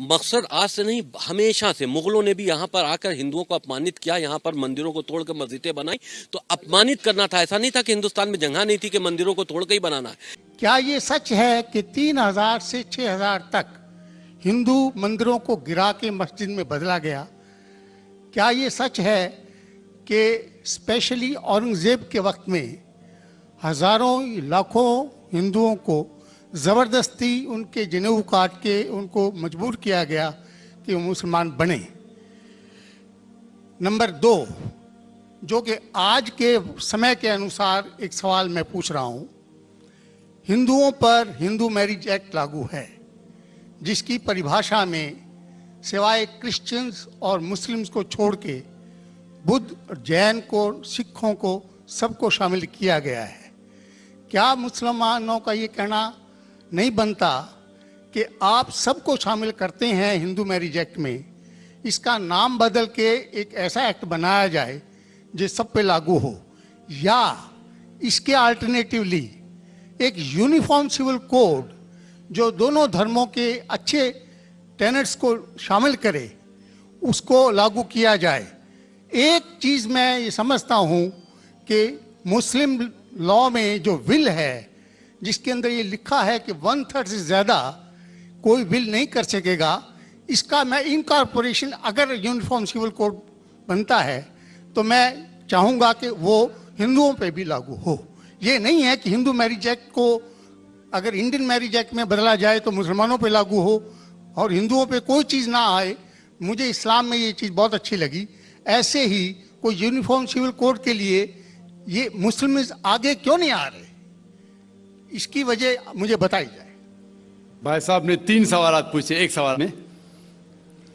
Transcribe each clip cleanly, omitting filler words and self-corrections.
मकसद आज से नहीं, हमेशा से मुगलों ने भी यहाँ पर आकर हिंदुओं को अपमानित किया, यहाँ पर मंदिरों को तोड़कर मस्जिदें बनाई, तो अपमानित करना था। ऐसा नहीं था कि हिंदुस्तान में जगह नहीं थी कि मंदिरों को तोड़ के ही बनाना है। क्या ये सच है कि 3000 से 6000 तक हिंदू मंदिरों को गिरा के मस्जिद में बदला गया? क्या ये सच है कि स्पेशली औरंगजेब के वक्त में हजारों लाखों हिंदुओं को ज़बरदस्ती उनके जनेऊ काट के उनको मजबूर किया गया कि वो मुसलमान बने? नंबर 2, जो कि आज के समय के अनुसार एक सवाल मैं पूछ रहा हूँ, हिंदुओं पर हिंदू मैरिज एक्ट लागू है, जिसकी परिभाषा में सिवाय क्रिश्चियंस और मुस्लिम्स को छोड़ के बुद्ध और जैन को, सिखों को, सबको शामिल किया गया है। क्या मुसलमानों का ये कहना नहीं बनता कि आप सबको शामिल करते हैं हिंदू मैरिज एक्ट में, इसका नाम बदल के एक ऐसा एक्ट बनाया जाए जो सब पे लागू हो, या इसके अल्टरनेटिवली एक यूनिफॉर्म सिविल कोड जो दोनों धर्मों के अच्छे टेनेट्स को शामिल करे, उसको लागू किया जाए? एक चीज़ मैं ये समझता हूँ कि मुस्लिम लॉ में जो विल है, जिसके अंदर ये लिखा है कि 1/3 से ज़्यादा कोई विल नहीं कर सकेगा, इसका मैं इनकॉर्पोरेशन अगर यूनिफॉर्म सिविल कोड बनता है तो मैं चाहूँगा कि वो हिंदुओं पे भी लागू हो। ये नहीं है कि हिंदू मैरिज एक्ट को अगर इंडियन मैरिज एक्ट में बदला जाए तो मुसलमानों पे लागू हो और हिंदुओं पे कोई चीज़ ना आए। मुझे इस्लाम में ये चीज़ बहुत अच्छी लगी। ऐसे ही कोई यूनिफॉर्म सिविल कोड के लिए ये मुस्लिम आगे क्यों नहीं आ रहे, इसकी वजह मुझे बताई जाए। भाई साहब ने 3 सवाल पूछे एक सवाल में।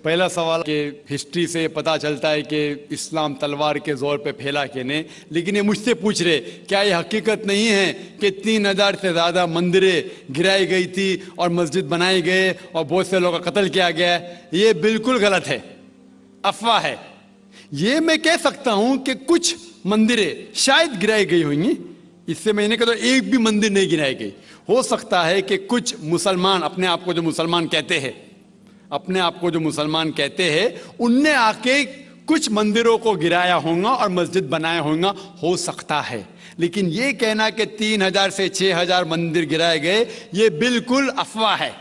पहला सवाल कि हिस्ट्री से पता चलता है कि इस्लाम तलवार के जोर पे फैला कि नहीं, लेकिन ये मुझसे पूछ रहे क्या ये हकीकत नहीं है कि 3000 से ज़्यादा मंदिरें गिराई गई थी और मस्जिद बनाए गए और बहुत से लोगों का कत्ल किया गया? ये बिल्कुल गलत है, अफवाह है। ये मैं कह सकता हूँ कि कुछ मंदिरें शायद गिराई गई होंगी, इससे मैंने कहा तो एक भी मंदिर नहीं गिराई गई। हो सकता है कि कुछ मुसलमान अपने आप को जो मुसलमान कहते हैं उनने आके कुछ मंदिरों को गिराया होगा और मस्जिद बनाया होगा, हो सकता है। लेकिन ये कहना कि 3000 से 6000 मंदिर गिराए गए, ये बिल्कुल अफवाह है,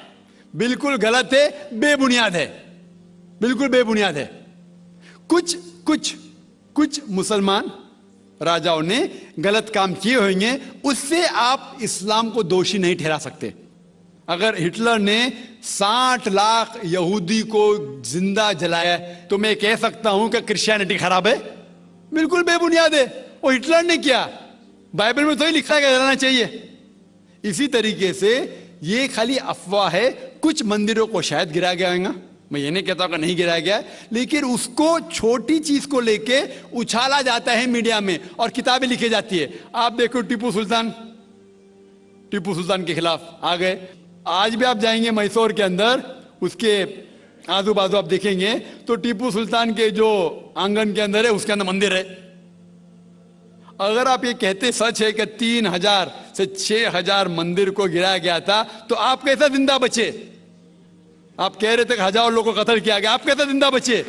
बिल्कुल गलत है, बेबुनियाद है, बिल्कुल बेबुनियाद है। कुछ मुसलमान राजाओं ने गलत काम किए होंगे, उससे आप इस्लाम को दोषी नहीं ठहरा सकते। अगर हिटलर ने 60 लाख यहूदी को जिंदा जलाया तो मैं कह सकता हूं कि क्रिश्चियनिटी खराब है? बिल्कुल बेबुनियाद है, वो हिटलर ने किया, बाइबल में तो ही लिखा है कि जलाना चाहिए। इसी तरीके से ये खाली अफवाह है। कुछ मंदिरों को शायद गिराया गया होगा, मैं ये नहीं कहता कि नहीं गिराया गया, लेकिन उसको छोटी चीज को लेके उछाला जाता है मीडिया में और किताबें लिखी जाती है। आप देखो टीपू सुल्तान के खिलाफ आ गए। आज भी आप जाएंगे मैसूर के अंदर, उसके आजू बाजू आप देखेंगे तो टीपू सुल्तान के जो आंगन के अंदर है उसके अंदर मंदिर है। अगर आप ये कहते सच है कि 3000 से 6000 मंदिर को गिराया गया था, तो आप कैसा जिंदा बचे? आप कह रहे थे कि हजारों लोगों को कत्ल किया गया, आप कैसे जिंदा बचे?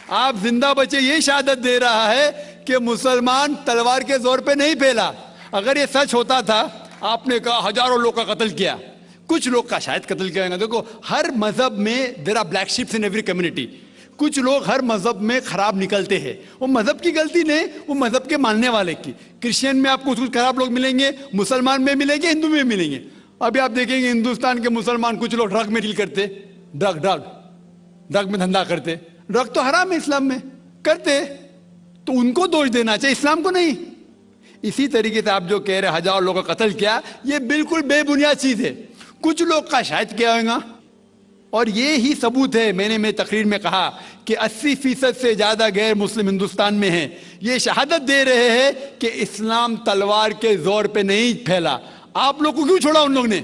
आप जिंदा बचे ये शहादत दे रहा है कि मुसलमान तलवार के जोर पे नहीं फैला। अगर ये सच होता था, आपने कहा हजारों लोग का कत्ल किया, कुछ लोग का शायद कत्ल किया। देखो हर मजहब में there are black ships in every community. कुछ लोग हर मजहब में खराब निकलते हैं, वो मजहब की गलती नहीं, वो मजहब के मानने वाले की। क्रिश्चियन में आपको कुछ खराब लोग मिलेंगे, मुसलमान में मिलेंगे, हिंदू में मिलेंगे। अभी आप देखेंगे हिंदुस्तान के मुसलमान कुछ लोग ड्रग में डील करते, ड्रग में धंधा करते। ड्रग तो हराम है इस्लाम में, करते तो उनको दोष देना चाहिए, इस्लाम को नहीं। इसी तरीके से आप जो कह रहे हजारों लोगों का कत्ल किया, ये बिल्कुल बेबुनियाद चीज है। कुछ लोग का शायद किया होगा, और ये ही सबूत है। मैंने तकरीर में कहा कि 80% से ज्यादा गैर मुस्लिम हिंदुस्तान में हैं। ये शहादत दे रहे हैं कि इस्लाम तलवार के जोर पे नहीं फैला। आप लोग को क्यों छोड़ा उन लोग ने?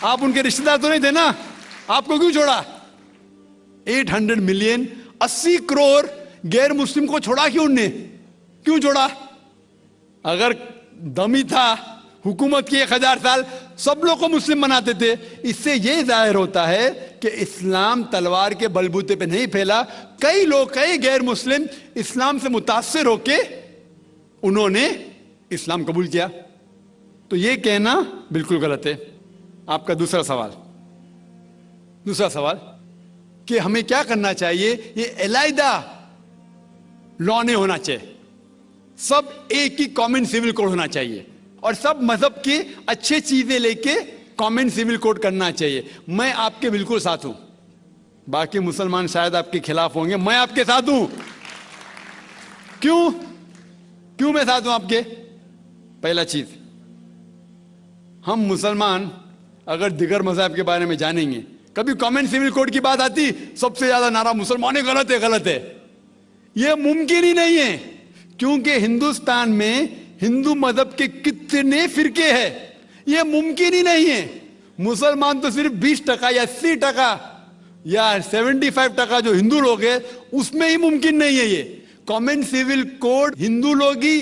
आप उनके रिश्तेदार तो नहीं थे ना, आपको क्यों छोड़ा? 800 मिलियन 80 करोड़ गैर मुस्लिम को छोड़ा क्यों उनने? क्यों छोड़ा? अगर दमी था हुकूमत की 1000 साल, सब लोग को मुस्लिम बनाते थे। इससे यह जाहिर होता है कि इस्लाम तलवार के बलबूते पे नहीं फैला। कई लोग, कई गैर मुस्लिम इस्लाम से मुतासिर होके उन्होंने इस्लाम कबूल किया। तो ये कहना बिल्कुल गलत है। आपका दूसरा सवाल कि हमें क्या करना चाहिए, ये अलहदा लॉ नहीं होना चाहिए, सब एक ही कॉमन सिविल कोड होना चाहिए और सब मजहब की अच्छी चीजें लेके कॉमन सिविल कोड करना चाहिए। मैं आपके बिल्कुल साथ हूं, बाकी मुसलमान शायद आपके खिलाफ होंगे, मैं आपके साथ हूं। क्यों मैं साथ हूं आपके? पहला चीज, हम मुसलमान अगर दिगर मजहब के बारे में जानेंगे, कभी कॉमन सिविल कोड की बात आती, सबसे ज्यादा नारा मुसलमान गलत है। यह मुमकिन ही नहीं है, क्योंकि हिंदुस्तान में हिंदू मजहब के कितने फिरके हैं, यह मुमकिन ही नहीं है। मुसलमान तो सिर्फ 20% या 80% या 75% जो हिंदू लोग हैं, उसमें ही मुमकिन नहीं है ये कॉमन सिविल कोड। हिंदू लोग ही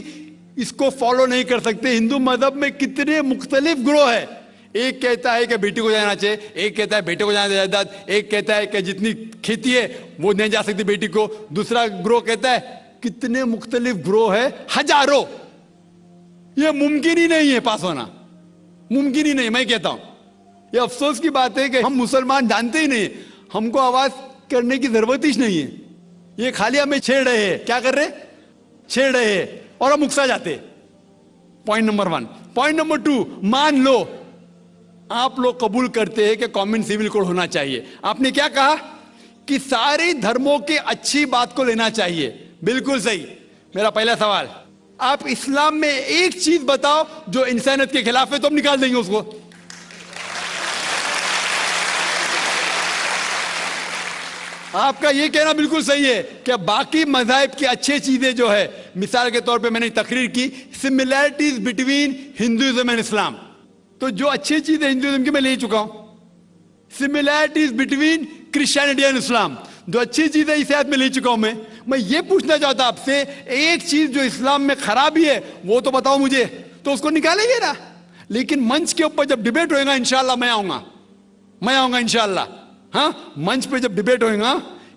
इसको फॉलो नहीं कर सकते। हिंदू मजहब में कितने मुख्तलिफ ग्रोह है, एक कहता है कि बेटी को जाना चाहिए, एक कहता है बेटे को जाना जायदाद, एक कहता है कि जितनी खेती है वो नहीं जा सकती बेटी को, दूसरा ग्रोह कहता है, कितने मुख्तलिफ ग्रोह है, हजारों। यह मुमकिन ही नहीं है पास होना, मुमकिन ही नहीं। मैं कहता हूं यह अफसोस की बात है कि हम मुसलमान जानते ही नहीं, हमको आवाज करने की जरूरत ही नहीं है। ये खाली हमें छेड़ रहे हैं, क्या कर रहे, छेड़ रहे हैं और हम उकसा जाते। Point number 1। पॉइंट नंबर 2, मान लो आप लोग कबूल करते हैं कि कॉमन सिविल कोड होना चाहिए। आपने क्या कहा कि सारे धर्मों के अच्छी बात को लेना चाहिए, बिल्कुल सही। मेरा पहला सवाल, आप इस्लाम में एक चीज बताओ जो इंसानियत के खिलाफ है, तो हम निकाल देंगे उसको। आपका यह कहना बिल्कुल सही है कि बाकी मज़ाहिब की अच्छी चीजें जो है, मिसाल के तौर पे मैंने तकरीर की similarities between Hinduism and Islam, तो जो अच्छी चीजें हिंदुइज्म की मैं ले चुका हूं। Similarities between Christianity and Islam, जो अच्छी चीजें इस आयत में ले चुका हूं। मैं ये पूछना चाहता आपसे, एक चीज जो इस्लाम में खराबी है वो तो बताओ मुझे, तो उसको निकालेंगे ना। लेकिन मंच के ऊपर जब डिबेट होएगा, इंशाल्लाह मैं आऊंगा इंशाल्लाह। हाँ, मंच पे जब डिबेट होएगा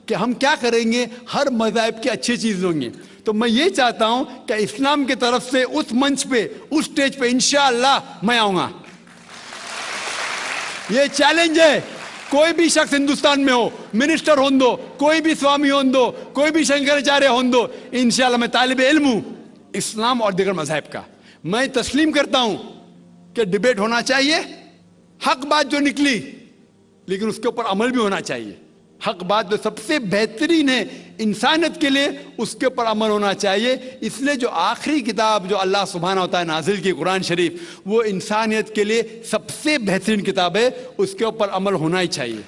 कि हम क्या करेंगे, हर मज़हब की अच्छी चीज होंगी, तो मैं ये चाहता हूं कि इस्लाम की तरफ से उस मंच पे, उस स्टेज पे इंशाल्लाह मैं आऊंगा। ये चैलेंज है। कोई भी शख्स हिंदुस्तान में हो, मिनिस्टर हों दो, कोई भी स्वामी हों दो, कोई भी शंकराचार्य हों दो, इंशाल्लाह मैं तालिब इल्म हूं इस्लाम और दीगर मज़हब का। मैं तस्लीम करता हूं कि डिबेट होना चाहिए, हक बात जो निकली, लेकिन उसके ऊपर अमल भी होना चाहिए। हक बात जो सबसे बेहतरीन है इंसानियत के लिए, उसके ऊपर अमल होना चाहिए। इसलिए जो आखिरी किताब जो अल्लाह सुब्हानहू व तआला नाजिल की कुरान शरीफ, वो इंसानियत के लिए सबसे बेहतरीन किताब है, उसके ऊपर अमल होना ही चाहिए।